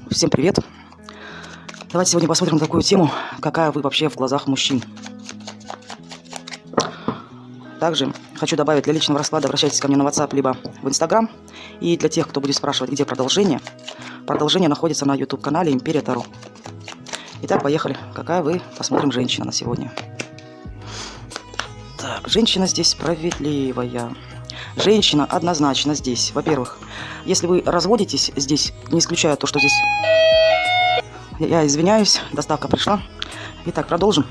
Всем привет! Давайте сегодня посмотрим такую тему, какая вы вообще в глазах мужчин. Также хочу добавить, для личного расклада обращайтесь ко мне на WhatsApp либо в Instagram. И для тех, кто будет спрашивать, где продолжение, продолжение находится на YouTube-канале Империя Таро. Итак, поехали. Какая вы? Посмотрим женщина на сегодня. Так, женщина здесь справедливая. Женщина однозначно здесь. Во-первых, если вы разводитесь здесь, не исключая то, что здесь... Я извиняюсь, доставка пришла. Итак, продолжим.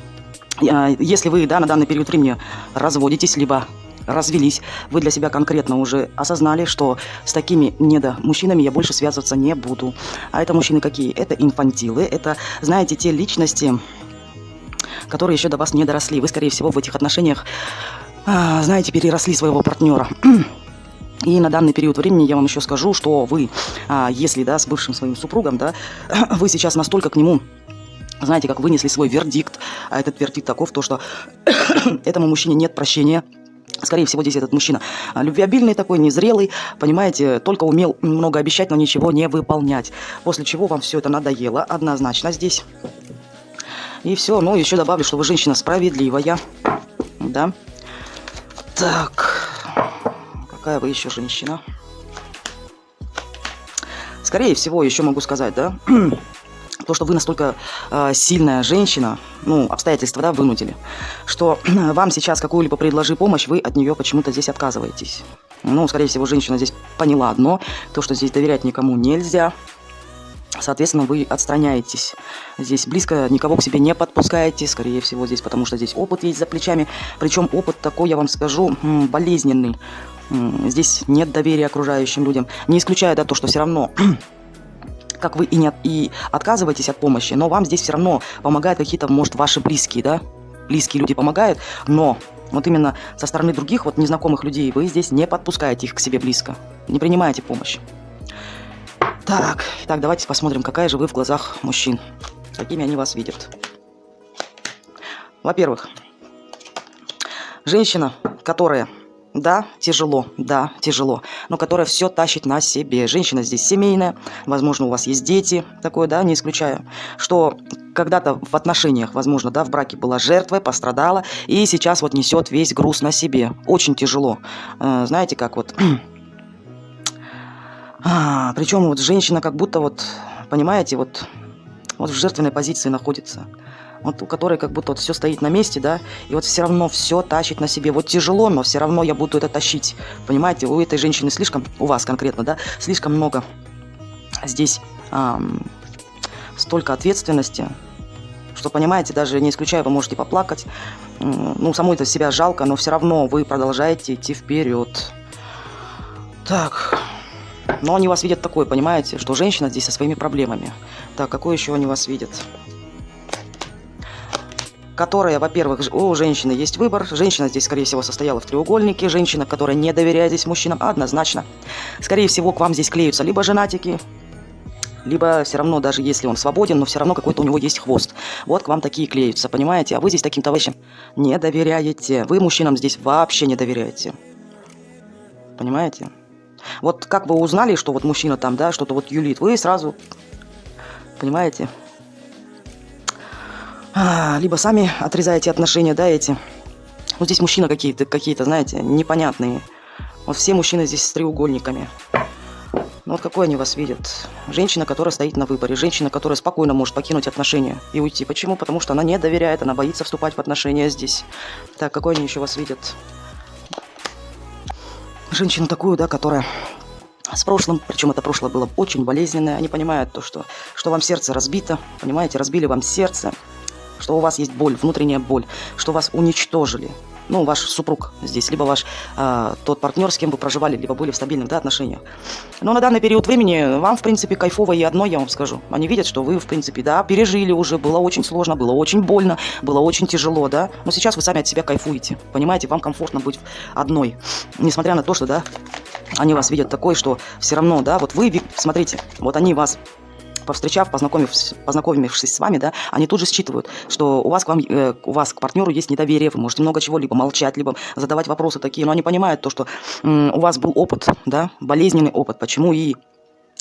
Если вы, на данный период времени разводитесь, либо развелись, вы для себя конкретно уже осознали, что с такими недомужчинами я больше связываться не буду. А это мужчины какие? Это инфантилы, это, знаете, те личности, которые еще до вас не доросли. Вы, скорее всего, в этих отношениях, знаете, переросли своего партнера. И на данный период времени я вам еще скажу, что вы, если, с бывшим своим супругом, вы сейчас настолько к нему, знаете, как вынесли свой вердикт, а этот вердикт таков, то, что этому мужчине нет прощения. Скорее всего, здесь этот мужчина любвеобильный такой, незрелый, понимаете, только умел много обещать, но ничего не выполнять. После чего вам все это надоело, однозначно здесь. И все, еще добавлю, что вы женщина справедливая, да. Так... Какая вы еще женщина? Скорее всего, еще могу сказать, то, что вы настолько сильная женщина, обстоятельства, вынудили, что вам сейчас какую-либо предложи помощь, вы от нее почему-то здесь отказываетесь. Скорее всего, женщина здесь поняла одно, то, что здесь доверять никому нельзя. Соответственно, вы отстраняетесь. Здесь близко никого к себе не подпускаете, скорее всего, здесь, потому что здесь опыт есть за плечами. Причем опыт такой, я вам скажу, болезненный. Здесь нет доверия окружающим людям. Не исключая, то, что все равно, как вы и отказываетесь от помощи, но вам здесь все равно помогают какие-то, может, ваши близкие, Близкие люди помогают, но вот именно со стороны других, незнакомых людей, вы здесь не подпускаете их к себе близко. Не принимаете помощь. Так, давайте посмотрим, какая же вы в глазах мужчин. Какими они вас видят. Во-первых, женщина, которая, тяжело, но которая все тащит на себе. Женщина здесь семейная, возможно, у вас есть дети, такое, не исключаю, что когда-то в отношениях, возможно, в браке была жертвой, пострадала, и сейчас несет весь груз на себе. Очень тяжело. Знаете, как причем женщина как будто понимаете, в жертвенной позиции находится. У которой как будто все стоит на месте, и все равно все тащит на себе. Тяжело, но все равно я буду это тащить. Понимаете, у этой женщины слишком, у вас конкретно, слишком много здесь столько ответственности, что, понимаете, даже не исключая, вы можете поплакать. Самой-то себя жалко, но все равно вы продолжаете идти вперед. Так... Но они вас видят такой, понимаете, что женщина здесь со своими проблемами. Так, какой еще они вас видят? Которая, во-первых, у женщины есть выбор. Женщина здесь, скорее всего, состояла в треугольнике. Женщина, которая не доверяет здесь мужчинам, однозначно. Скорее всего, к вам здесь клеются либо женатики, либо все равно, даже если он свободен, но все равно какой-то у него есть хвост. К вам такие клеются, понимаете? А вы здесь таким товарищам не доверяете. Вы мужчинам здесь вообще не доверяете. Понимаете? Как вы узнали, что мужчина там, что-то юлит, вы сразу, понимаете, либо сами отрезаете отношения, эти. Здесь мужчины какие-то, знаете, непонятные. Все мужчины здесь с треугольниками. Какой они вас видят? Женщина, которая стоит на выборе, женщина, которая спокойно может покинуть отношения и уйти. Почему? Потому что она не доверяет, она боится вступать в отношения здесь. Так, какой они еще вас видят? Женщину такую, которая с прошлым, причем это прошлое было очень болезненное. Они понимают то, что вам сердце разбито, понимаете, разбили вам сердце, что у вас есть боль, внутренняя боль, что вас уничтожили. Ваш супруг здесь, либо ваш тот партнер, с кем вы проживали, либо были в стабильных на данный период времени вам, в принципе, кайфово и одно, я вам скажу. Они видят, что вы, в принципе, пережили уже, было очень сложно, было очень больно, было очень тяжело, но сейчас вы сами от себя кайфуете, понимаете, вам комфортно быть одной, несмотря на то, что, они вас видят такой, что все равно, вы, смотрите, они вас... познакомившись с вами, они тут же считывают, что у вас к партнеру есть недоверие, вы можете много чего, либо молчать, либо задавать вопросы такие, но они понимают то, что у вас был опыт, болезненный опыт, почему и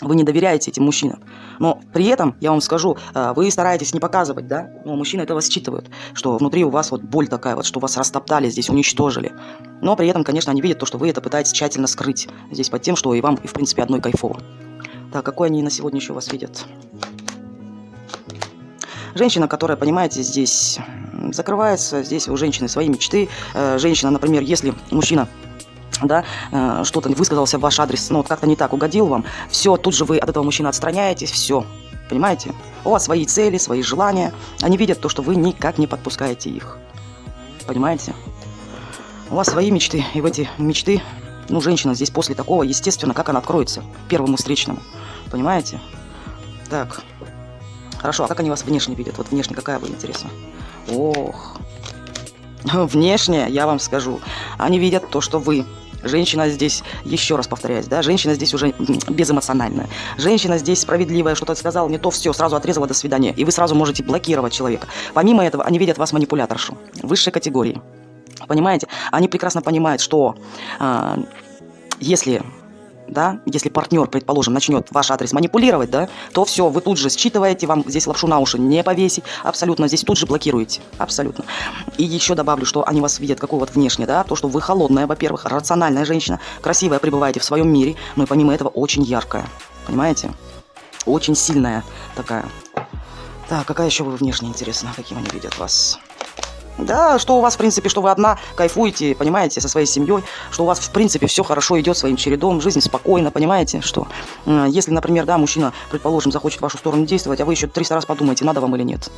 Вы не доверяете этим мужчинам. Но при этом, я вам скажу, вы стараетесь не показывать, да? Но мужчины этого считывают, что внутри у вас вот боль такая вот, что вас растоптали здесь, уничтожили. Но при этом, конечно, они видят то, что вы это пытаетесь тщательно скрыть здесь под тем, что и вам, и в принципе, одной кайфово. Так, какой они на сегодня еще вас видят? Женщина, которая, понимаете, здесь закрывается, здесь у женщины свои мечты. Женщина, например, если мужчина, да, что-то высказался в ваш адрес, ну, вот как-то не так угодил вам, все, тут же вы от этого мужчины отстраняетесь, все, понимаете? У вас свои цели, свои желания, они видят то, что вы никак не подпускаете их, понимаете? У вас свои мечты, и в эти мечты, ну, женщина здесь после такого, естественно, как она откроется первому встречному, понимаете? Так, хорошо, а как они вас внешне видят? Вот внешне какая вы, интересно? Ох, внешне, я вам скажу, они видят то, что вы... Женщина здесь, еще раз повторяюсь, да, женщина здесь уже безэмоциональная. Женщина здесь справедливая, что-то сказала не то, все, сразу отрезала, до свидания. И вы сразу можете блокировать человека. Помимо этого, они видят вас манипуляторшу высшей категории. Понимаете? Они прекрасно понимают, что если партнер, предположим, начнет ваш адрес манипулировать, да, то все, вы тут же считываете, вам здесь лапшу на уши не повесить, абсолютно, здесь тут же блокируете, абсолютно. И еще добавлю, что они вас видят какой вот внешне, да, то, что вы холодная, во-первых, рациональная женщина, красивая, пребываете в своем мире, но и помимо этого очень яркая, понимаете? Очень сильная такая. Так, какая еще вы внешне, интересно, каким они видят вас? Да, что у вас, в принципе, что вы одна, кайфуете, понимаете, со своей семьей, что у вас, в принципе, все хорошо идет своим чередом, жизнь спокойна, понимаете, что если, например, да, мужчина, предположим, захочет в вашу сторону действовать, а вы еще 300 раз подумаете, надо вам или нет.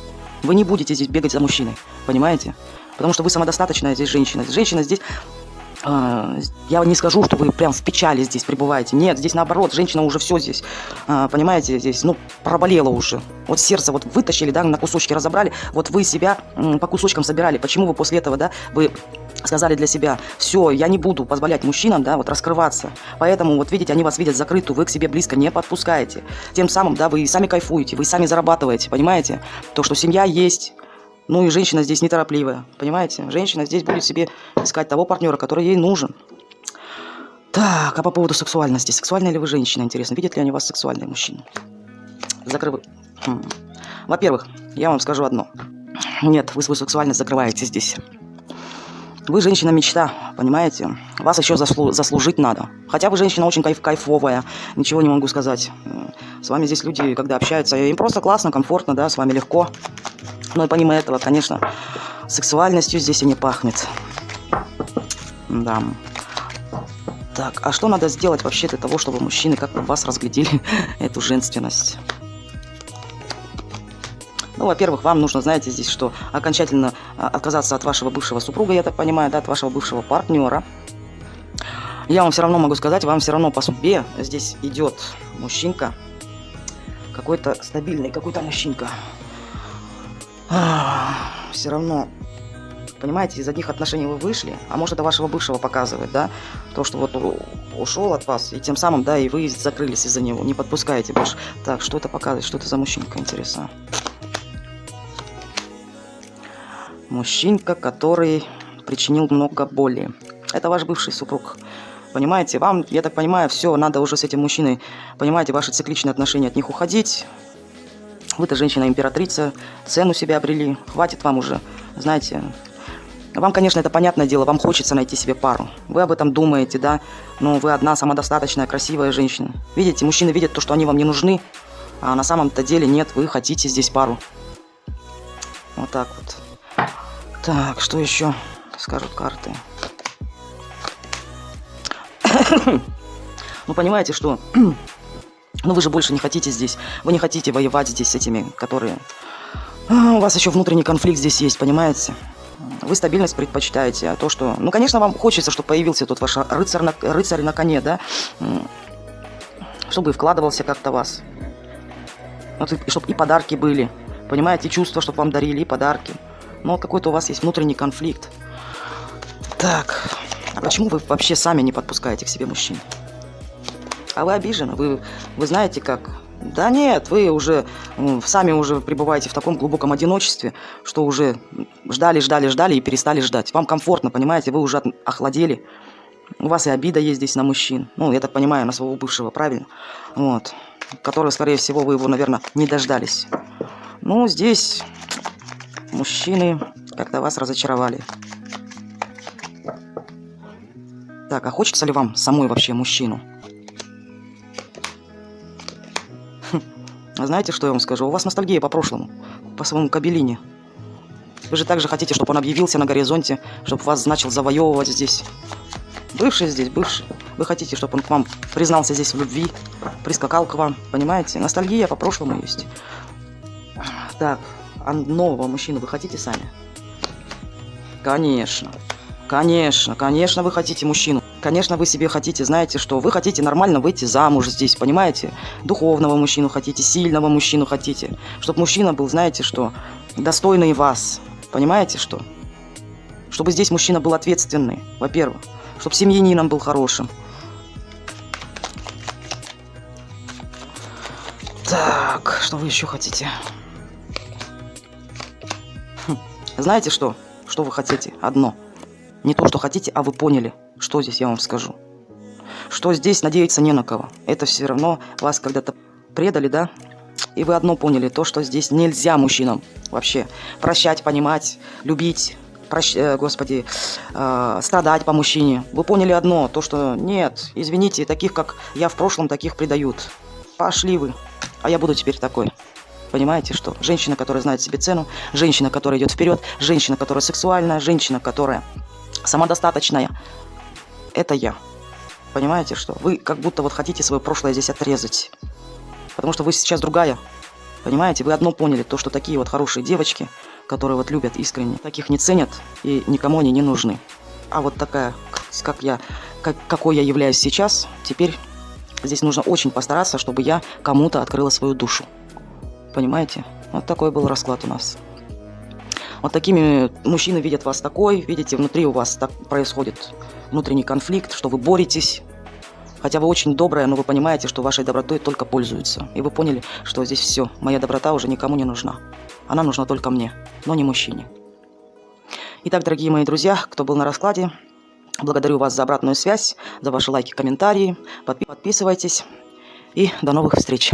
Вы не будете здесь бегать за мужчиной, понимаете? Потому что вы самодостаточная здесь женщина. Женщина здесь... Я не скажу, что вы прям в печали здесь пребываете. Нет, здесь наоборот, женщина уже все здесь, понимаете, здесь, ну, проболела уже. Вот сердце вот вытащили, да, на кусочки разобрали, вот вы себя по кусочкам собирали. Почему вы после этого, да, вы сказали для себя, все, я не буду позволять мужчинам, да, вот раскрываться. Поэтому, вот видите, они вас видят закрытую, вы к себе близко не подпускаете. Тем самым, да, вы сами кайфуете, вы сами зарабатываете, понимаете? То, что семья есть. Ну и женщина здесь неторопливая, понимаете? Женщина здесь будет себе искать того партнера, который ей нужен. Так, а по поводу сексуальности. Сексуальная ли вы женщина, интересно? Видят ли они вас сексуальные мужчины? Во-первых, я вам скажу одно. Нет, вы свою сексуальность закрываете здесь. Вы женщина-мечта, понимаете? Вас еще заслужить надо. Хотя вы женщина очень кайфовая, ничего не могу сказать. С вами здесь люди, когда общаются, им просто классно, комфортно, да, с вами легко. Но и помимо этого, конечно, сексуальностью здесь и не пахнет. Да. Так, а что надо сделать вообще для того, чтобы мужчины как-то вас разглядели эту женственность? Ну, во-первых, вам нужно, знаете, здесь, что окончательно отказаться от вашего бывшего супруга, я так понимаю, да, от вашего бывшего партнера. Я вам все равно могу сказать, вам все равно по судьбе здесь идет мужчинка. Какой-то стабильный, какой-то мужчинка. Все равно, понимаете, из одних отношений вы вышли, а может, это вашего бывшего показывает, да, то, что вот ушел от вас, и тем самым, да, и вы закрылись из-за него, не подпускаете больше. Так, что это показывает, что это за мужчинка, интересно? Мужчинка, который причинил много боли. Это ваш бывший супруг. Понимаете, вам, я так понимаю, все, надо уже с этим мужчиной, понимаете, ваши цикличные отношения, от них уходить. Вы-то женщина-императрица, цену себя обрели, хватит вам уже, знаете. Вам, конечно, это понятное дело, вам хочется найти себе пару. Вы об этом думаете, да, но вы одна самодостаточная, красивая женщина. Видите, мужчины видят то, что они вам не нужны, а на самом-то деле нет, вы хотите здесь пару. Вот так вот. Так, что еще скажут карты? Ну, понимаете, что... Ну, вы же больше не хотите здесь. Вы не хотите воевать здесь с этими, которые... У вас еще внутренний конфликт здесь есть, понимаете? Вы стабильность предпочитаете, а то, что... Ну, конечно, вам хочется, чтобы появился тут ваш рыцарь на коне, да? Чтобы вкладывался как-то в вас. Вот, и чтобы и подарки были. Понимаете, чувства, чтобы вам дарили, и подарки. Но какой-то у вас есть внутренний конфликт. Так, а почему вы вообще сами не подпускаете к себе мужчин? А вы обижены, вы знаете как? Да нет, вы уже сами уже пребываете в таком глубоком одиночестве, что уже ждали и перестали ждать. Вам комфортно, понимаете, вы уже охладели. У вас и обида есть здесь на мужчин. Ну, я так понимаю, на своего бывшего, правильно? Вот. который, скорее всего, вы его, наверное, не дождались. Ну, здесь мужчины как-то вас разочаровали. Так, а хочется ли вам самой вообще мужчину? Знаете, что я вам скажу? У вас ностальгия по прошлому, по своему Кабелине. Вы же также хотите, чтобы он объявился на горизонте, чтобы вас начал завоевывать здесь. Бывший здесь, бывший. Вы хотите, чтобы он к вам признался здесь в любви, прискакал к вам, понимаете? Ностальгия по прошлому есть. Так, а нового мужчину вы хотите сами? Конечно. Конечно, конечно, вы хотите мужчину. Конечно, вы себе хотите, знаете что, вы хотите нормально выйти замуж здесь, понимаете? Духовного мужчину хотите, сильного мужчину хотите. Чтобы мужчина был, знаете что, достойный вас. Понимаете что? Чтобы здесь мужчина был ответственный, во-первых. Чтобы семьянином был хорошим. Так, что вы еще хотите? Знаете что? Что вы хотите? Одно. Не то, что хотите, а вы поняли. Что здесь я вам скажу? Что здесь надеяться не на кого. Это все равно вас когда-то предали, да? И вы одно поняли. То, что здесь нельзя мужчинам вообще прощать, понимать, любить, страдать по мужчине. Вы поняли одно. То, что нет, извините, таких, как я в прошлом, таких предают. Пошли вы. А я буду теперь такой. Понимаете, что? Женщина, которая знает себе цену, женщина, которая идет вперед, женщина, которая сексуальная, женщина, которая самодостаточная. Это я. Понимаете, что? Вы как будто вот хотите свое прошлое здесь отрезать. Потому что вы сейчас другая. Понимаете? Вы одно поняли, то, что такие вот хорошие девочки, которые вот любят искренне, таких не ценят и никому они не нужны. А вот такая, какой я являюсь сейчас, теперь здесь нужно очень постараться, чтобы я кому-то открыла свою душу. Понимаете? Вот такой был расклад у нас. Вот такими мужчины видят вас такой, видите, внутри у вас так происходит внутренний конфликт, что вы боретесь. Хотя вы очень добрая, но вы понимаете, что вашей добротой только пользуются. И вы поняли, что здесь все, моя доброта уже никому не нужна. Она нужна только мне, но не мужчине. Итак, дорогие мои друзья, кто был на раскладе, благодарю вас за обратную связь, за ваши лайки, комментарии. Подписывайтесь и до новых встреч.